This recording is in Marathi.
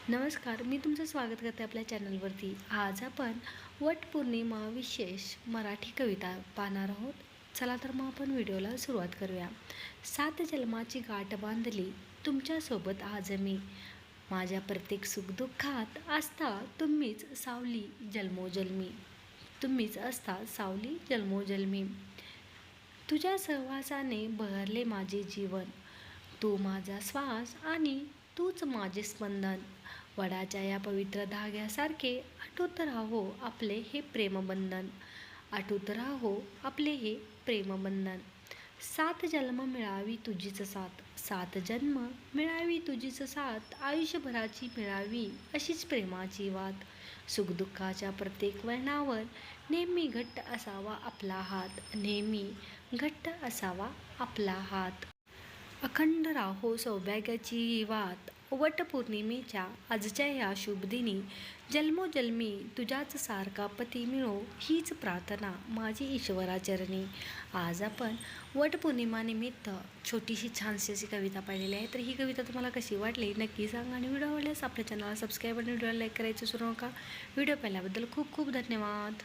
नमस्कार, मी तुमचं स्वागत करते आपल्या चॅनलवरती. आज आपण वटपौर्णिमा विशेष मराठी कविता पाहणार आहोत. चला तर मग आपण व्हिडिओला सुरुवात करूया. सात जन्माची गाठ बांधली तुमच्यासोबत आज मी. माझ्या प्रत्येक सुखदुःखात असता तुम्हीच सावली जन्मोजन्मी. तुम्हीच असता सावली जन्मोजन्मी. तुझ्या सहवासाने बहरले माझे जीवन. तू माझा श्वास आणि तूच माझे स्पंदन. वडाच्या या पवित्र धाग्यासारखे अटूट राहो आपले हे प्रेमबंधन. अटूट राहो आपले हे प्रेमबंधन. सात जन्म मिळावी तुझीच साथ. सात जन्म मिळावी तुझीच साथ. आयुष्यभराची मिळावी अशीच प्रेमाची वाट. सुखदुःखाच्या प्रत्येक वळणावर नेहमी घट्ट असावा आपला हात. नेहमी घट्ट असावा आपला हात. अखंड राहो सौभाग्याची ही वात. वटपौर्णिमेच्या आजच्या या शुभदिनी जन्मोजन्मी तुझ्याच सारखा पती मिळो हीच प्रार्थना माझी ईश्वराचरणी. आज आपण वटपौर्णिमानिमित्त छोटीशी छानशी अशी कविता पाहिलेली आहे. तर ही कविता तुम्हाला कशी वाटली नक्की सांगा आणि व्हिडिओ आवडल्यास आपल्या चॅनलला सबस्क्राईब आणि व्हिडिओला लाईक करायचं विसरू नका. व्हिडिओ पाहिल्याबद्दल खूप खूप धन्यवाद.